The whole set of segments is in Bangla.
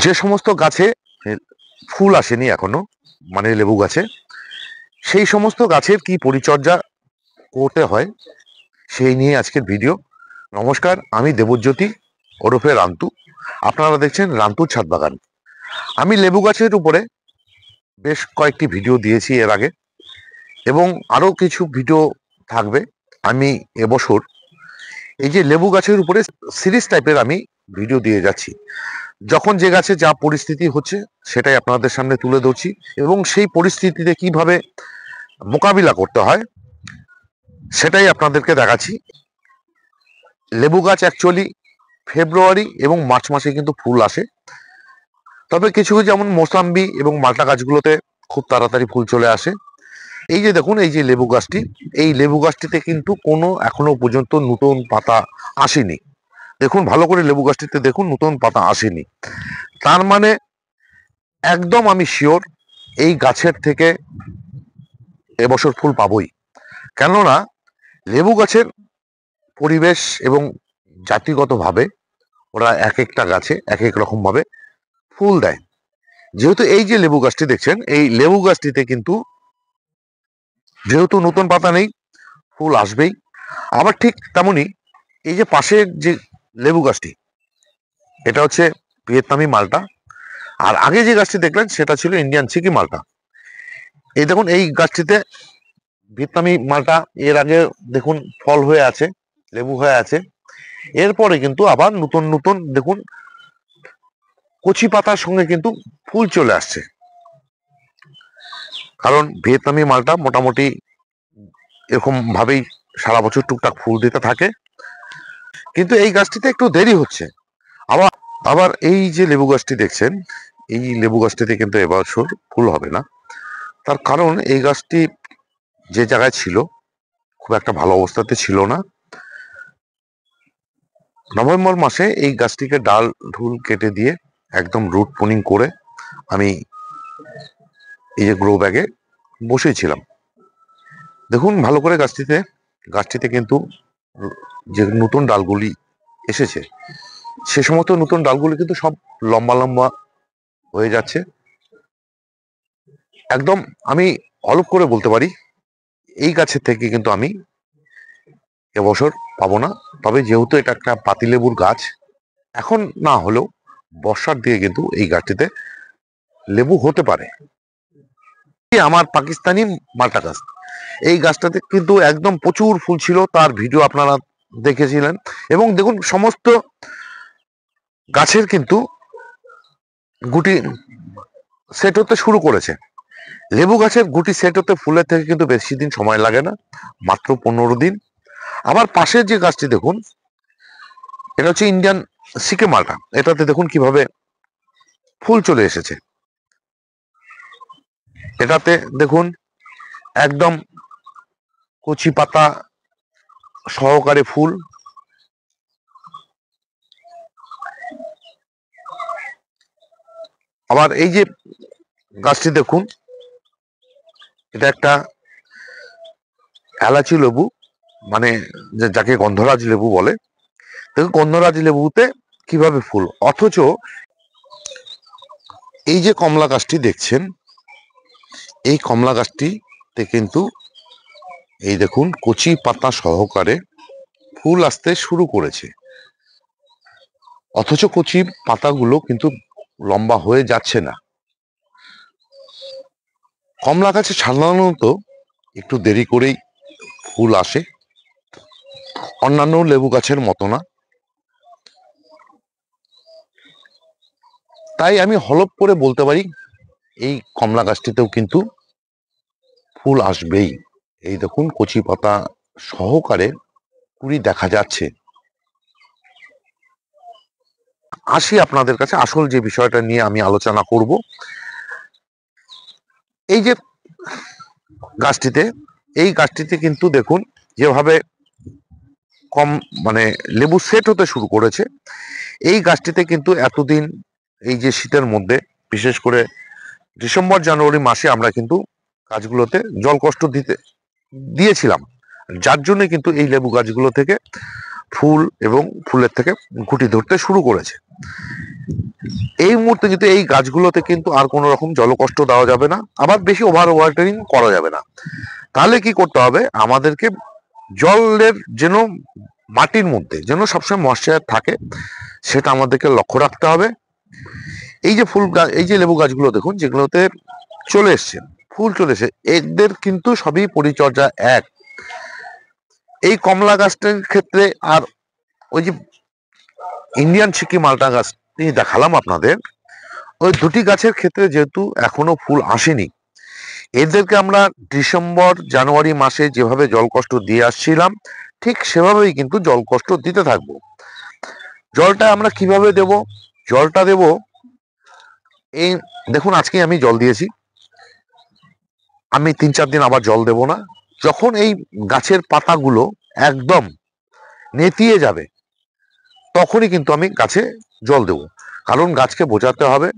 যে সমস্ত গাছে ফুল আসেনি এখনো, মানে লেবু গাছে, সেই সমস্ত গাছের কি পরিচর্যা করতে হয় সেই নিয়ে আজকের ভিডিও। নমস্কার, আমি দেবজ্যোতি ওরফে রান্তু। আপনারা দেখছেন রান্তুর ছাদ বাগান। আমি লেবু গাছের উপরে বেশ কয়েকটি ভিডিও দিয়েছি এর আগে, এবং আরো কিছু ভিডিও থাকবে। আমি এবছর এই যে লেবু গাছের উপরে সিরিজ টাইপের আমি ভিডিও দিয়ে যাচ্ছি। যখন যে গাছে যা পরিস্থিতি হচ্ছে সেটাই আপনাদের সামনে তুলে ধরছি, এবং সেই পরিস্থিতিতে কিভাবে মোকাবিলা করতে হয় সেটাই আপনাদেরকে দেখাচ্ছি। লেবু গাছ অ্যাকচুয়ালি ফেব্রুয়ারি এবং মার্চ মাসে কিন্তু ফুল আসে, তবে কিছু যেমন মোসাম্বি এবং মাল্টা গাছগুলোতে খুব তাড়াতাড়ি ফুল চলে আসে। এই যে দেখুন, এই যে লেবু গাছটি, এই লেবু গাছটিতে কিন্তু কোনো এখনো পর্যন্ত নতুন পাতা আসেনি। দেখুন ভালো করে, লেবু গাছটিতে দেখুন নতুন পাতা আসেনি। তার মানে একদম আমি শিওর এই গাছের থেকে এবছর ফুল পাবই। কেননা লেবু গাছের পরিবেশ এবং জাতিগতভাবে ওরা এক একটা গাছে এক এক রকম ভাবে ফুল দেয়। যেহেতু এই যে লেবু গাছটি দেখছেন, এই লেবু গাছটিতে কিন্তু যেহেতু নতুন পাতা নেই, ফুল আসবেই। আবার ঠিক তেমনি এই যে পাশের যে লেবু গাছটি, এটা হচ্ছে ভিয়েতনামি মালটা। আর আগে যে গাছটি দেখলেন সেটা ছিল ইন্ডিয়ান সিকি মালটা। এই দেখুন, এই গাছটিতে ভিয়েতনামি মালটা এর আগে দেখুন ফল হয়ে আছে, লেবু হয়ে আছে। এরপরে কিন্তু আবার নতুন নতুন দেখুন কচি পাতার সঙ্গে কিন্তু ফুল চলে আসছে। কারণ ভিয়েতনামি মালটা মোটামুটি এরকম ভাবেই সারা বছর টুকটাক ফুল দিতে থাকে, কিন্তু এই গাছটিতে একটু দেরি হচ্ছে। আবার আবার এই যে লেবু গাছটি দেখছেন, এই লেবু গাছটিতে কিন্তু এবছর ফুল হবে না। তার কারণ এই গাছটি যে জায়গায় ছিল খুব একটা ভালো অবস্থাতে ছিল না। নভেম্বর মাসে এই গাছটিকে ডাল ঢুল কেটে দিয়ে একদম রুট প্রুনিং করে আমি এই যে গ্রো ব্যাগে বসিয়েছিলাম। দেখুন ভালো করে, গাছটিতে কিন্তু যে নতুন ডালগুলি এসেছে সে সমস্ত নতুন ডালগুলি কিন্তু সব লম্বা লম্বা হয়ে যাচ্ছে। একদম আমি অলপ করে বলতে পারি এই গাছের থেকে কিন্তু আমি এবছর পাবো না। তবে যেহেতু এটা একটা পাতিলেবুর গাছ, এখন না হলেও বর্ষার দিকে কিন্তু এই গাছটিতে লেবু হতে পারে। আমার পাকিস্তানি মাল্টা গাছ, এই গাছটাতে কিন্তু একদম প্রচুর ফুল ছিল, তার ভিডিও আপনারা দেখেছিলেন। এবং দেখুন সমস্ত গাছের কিন্তু গুটি সেট হতে শুরু করেছে। লেবু গাছের গুটি সেট হতে ফুলের থেকে কিন্তু বেশি দিন সময় লাগে না, মাত্র 15 দিন। আবার পাশের যে গাছটি দেখুন, এটা হচ্ছে ইন্ডিয়ান সিকে মালটা। এটাতে দেখুন কিভাবে ফুল চলে এসেছে। এটাতে দেখুন একদম কচি পাতা সহকারে ফুল। আবার এই যে গাছটি দেখুন, এটা একটা এলাচি লেবু, মানে যাকে গন্ধরাজ লেবু বলে। দেখুন গন্ধরাজ লেবুতে কিভাবে ফুল। অথচ এই যে কমলা গাছটি দেখছেন, এই কমলা গাছটিতে কিন্তু এই দেখুন কচি পাতা সহকারে ফুল আসতে শুরু করেছে। অথচ কচি পাতাগুলো কিন্তু লম্বা হয়ে যাচ্ছে না। কমলা গাছে সাধারণত একটু দেরি করেই ফুল আসে, অন্যান্য লেবু গাছের মতো না। তাই আমি হলপ করে বলতে পারি এই কমলা গাছটিতেও কিন্তু ফুল আসবেই। এই দেখুন কচি পাতা সহকারে কুড়ি দেখা যাচ্ছে। আসি আপনাদের কাছে আসল যে বিষয়টা নিয়ে আমি আলোচনা করব। এই যে গাছটিতে, এই গাছটিতে কিন্তু দেখুন যেভাবে কম মানে লেবু সেট হতে শুরু করেছে। এই গাছটিতে কিন্তু এতদিন এই যে শীতের মধ্যে, বিশেষ করে ডিসেম্বর জানুয়ারি মাসে আমরা কিন্তু গাছগুলোতে জল কষ্ট দিয়েছিলাম, যার জন্য কিন্তু এই লেবু গাছগুলো থেকে ফুল এবং ফুলের থেকে গুটি ধরতে শুরু করেছে। এই মুহূর্তে কিন্তু এই গাছগুলোতে কিন্তু আর কোনো রকম জলকষ্ট দেওয়া যাবে না, আবার বেশি ওভার ওয়াটারিং করা যাবে না। তাহলে কি করতে হবে, আমাদেরকে জলের যেন মাটির মধ্যে যেন সবসময় ময়েশ্চার থাকে, সেটা আমাদেরকে লক্ষ্য রাখতে হবে। এই যে এই যে লেবু গাছগুলো দেখুন, যেগুলোতে চলে এসছে ফুল, চলে এসে এদের কিন্তু সবই পরিচর্যা এক। এই কমলা গাছটার ক্ষেত্রে আর ওই যে ইন্ডিয়ান সিকি মালটা গাছ দেখালাম আপনাদের, ওই দুটি গাছের ক্ষেত্রে যেহেতু এখনো ফুল আসেনি, এদেরকে আমরা ডিসেম্বর জানুয়ারি মাসে যেভাবে জলকষ্ট দিয়ে আসছিলাম, ঠিক সেভাবেই কিন্তু জলকষ্ট দিতে থাকবো। জলটা আমরা কিভাবে দেব? জলটা দেব, এই দেখুন আজকে আমি জল দিয়েছি, আমি 3-4 দিন আবার জল দেব না। যখন এই গাছের পাতাগুলো একদম নেতিয়ে যাবে, তখনই কিন্তু আমি গাছে জল দেব। কারণ গাছকে বোঝাতে হবে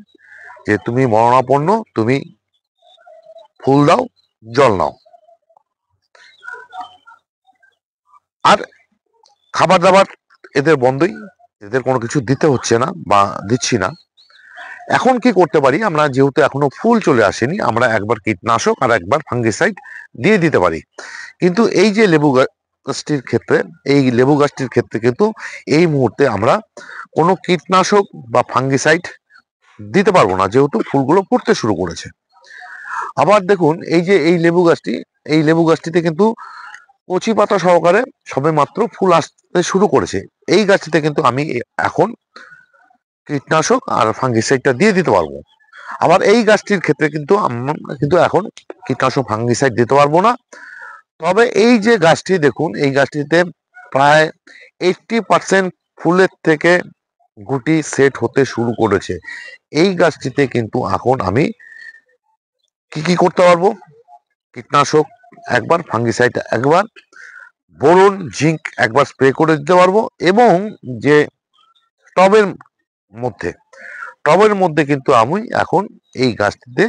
যে তুমি মরণাপন্ন, তুমি ফুল দাও, জল নাও। আর খাবার দাবার এদের বন্ধই, এদের কোনো কিছু দিতে হচ্ছে না বা দিচ্ছি না। এখন কি করতে পারি আমরা, যেহেতু এখনো ফুল চলে আসেনি, আমরা একবার কীটনাশক আর একবার ফাঙ্গিসাইড দিয়ে দিতে পারি। কিন্তু এই যে লেবু গাছটির ক্ষেত্রে, এই লেবু গাছটির ক্ষেত্রে কিন্তু এই মুহূর্তে আমরা কোনো কীটনাশক বা ফাঙ্গিসাইড দিতে পারবো না, যেহেতু ফুলগুলো ফুটতে শুরু করেছে। আবার দেখুন এই যে এই লেবু গাছটি, এই লেবু গাছটিতে কিন্তু কচি পাতা সহকারে সবে মাত্র ফুল আসতে শুরু করেছে। এই গাছটিতে কিন্তু আমি এখন কীটনাশক আর ফাঙ্গিসাইডটা দিয়ে দিতে পারবো। আবার এই গাছটির ক্ষেত্রে কিন্তু আমরা কিন্তু এখন কীটনাশক ফাঙ্গিসাইড দিতে পারবো না। তবে এই যে গাছটি দেখুন, এই গাছটিতে প্রায় 80% ফুলের থেকে গুটি সেট হতে শুরু করেছে। এই গাছটিতে কিন্তু এখন আমি কি কি করতে পারবো, কীটনাশক একবার, ফাঙ্গিসাইড একবার, বোরন জিঙ্ক একবার স্প্রে করে দিতে পারবো। এবং যে টবের মধ্যে, টবের মধ্যে কিন্তু আমি এখন এই গাছটিতে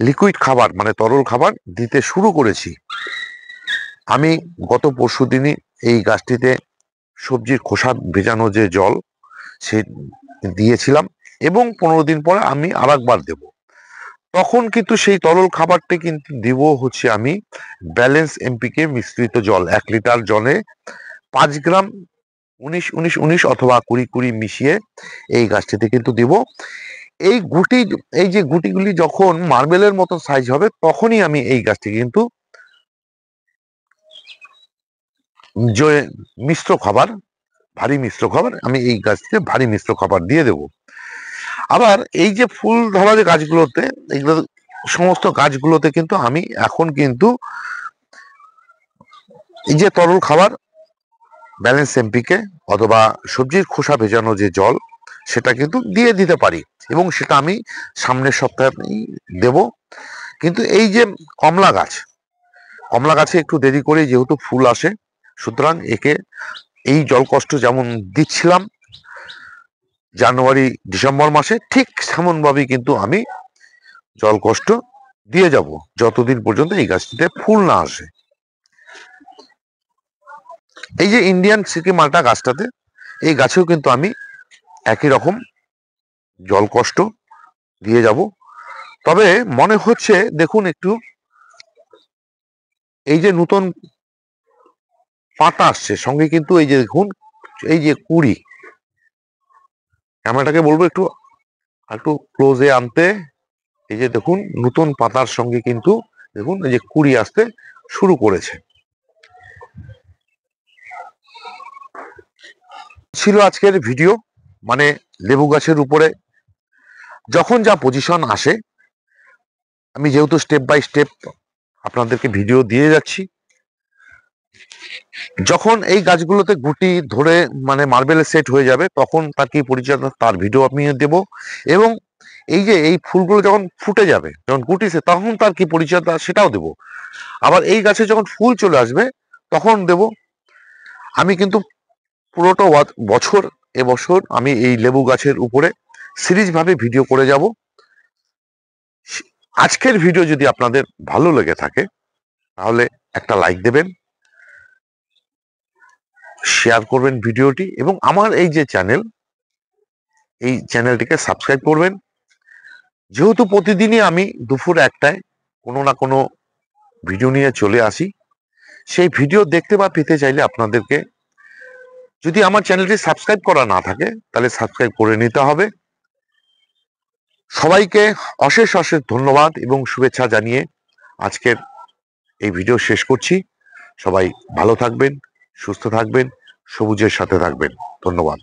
লিকুইড খাবার মানে তরল খাবার দিতে শুরু করেছি। আমি গত পরশুদিনই এই গাছটিতে সবজির খোসা ভেজানো যে জল সে দিয়েছিলাম, এবং 15 দিন পরে আমি আরেকবার দেব। তখন কিন্তু সেই তরল খাবারটি কিন্তু দিব হচ্ছে আমি ব্যালেন্স এমপিকে মিশ্রিত জল, 1 লিটার জলে 5 গ্রাম 19-19-19 অথবা 20-20 মিশিয়ে এই গাছটিতে কিন্তু দিব। এই গুটি, এই যে গুটিগুলি যখন মার্বেলের মতো সাইজ হবে, তখনই আমি এই গাছটি কিন্তু যে মিশ্র খাবার, ভারী মিশ্র খাবার, আমি এই গাছটিতে ভারী মিশ্র খাবার দিয়ে দেব। আবার এই যে ফুল ধরা যে গাছগুলোতে, এইগুলো সমস্ত গাছগুলোতে কিন্তু আমি এখন কিন্তু এই যে তরল খাবার ব্যালেন্স এমপিকে অথবা সবজির খোসা ভেজানো যে জল, সেটা কিন্তু দিয়ে দিতে পারি, এবং সেটা আমি সামনের সপ্তাহে দেব। কিন্তু এই যে কমলা গাছ, কমলা গাছে একটু দেরি করে যেহেতু ফুল আসে, সুতরাং একে এই জলকষ্ট যেমন দিচ্ছিলাম জানুয়ারি ডিসেম্বর মাসে, ঠিক তেমনভাবেই কিন্তু আমি জলকষ্ট দিয়ে যাব যতদিন পর্যন্ত এই গাছটিতে ফুল না আসে। এই যে ইন্ডিয়ান সিকি মালটা গাছটাতে, এই গাছেও কিন্তু আমি একই রকম জলকষ্ট দিয়ে যাব। তবে মনে হচ্ছে দেখুন একটু, এই যে নতুন পাতা আসছে সঙ্গে কিন্তু এই যে দেখুন, এই যে কুড়ি, ক্যামেরাটাকে বলবো একটু একটু ক্লোজে আনতে। এই যে দেখুন নতুন পাতার সঙ্গে কিন্তু দেখুন এই যে কুড়ি আসতে শুরু করেছে। ছিল আজকের ভিডিও, মানে লেবু গাছের উপরে যখন যা পজিশন আসে, আমি যেহেতু স্টেপ বাই স্টেপ আপনাদেরকে ভিডিও দিয়ে যাচ্ছি, যখন এই গাছগুলোতে গুটি ধরে মানে মার্বেলে সেট হয়ে যাবে, তখন তার কি পরিচর্যা তার ভিডিও আমি দেব। এবং এই যে এই ফুলগুলো যখন ফুটে যাবে, যখন গুটিছে, তখন তার কি পরিচর্যা সেটাও দেব। আবার এই গাছে যখন ফুল চলে আসবে তখন দেব। আমি কিন্তু পুরোটা বছর, এবছর আমি এই লেবু গাছের উপরে সিরিজ ভাবে ভিডিও করে যাব। আজকের ভিডিও যদি আপনাদের ভালো লেগে থাকে, তাহলে একটা লাইক দেবেন, শেয়ার করবেন ভিডিওটি, এবং আমার এই যে চ্যানেল, এই চ্যানেলটিকে সাবস্ক্রাইব করবেন। যেহেতু প্রতিদিনই আমি দুপুর 1টায় কোনো না কোনো ভিডিও নিয়ে চলে আসি, সেই ভিডিও দেখতে বা পেতে চাইলে আপনাদেরকে, যদি আমার চ্যানেলটি সাবস্ক্রাইব করা না থাকে তাহলে সাবস্ক্রাইব করে নিতে হবে। সবাইকে অশেষ অশেষ ধন্যবাদ এবং শুভেচ্ছা জানিয়ে আজকের এই ভিডিও শেষ করছি। সবাই ভালো থাকবেন, সুস্থ থাকবেন, সবুজের সাথে থাকবেন। ধন্যবাদ।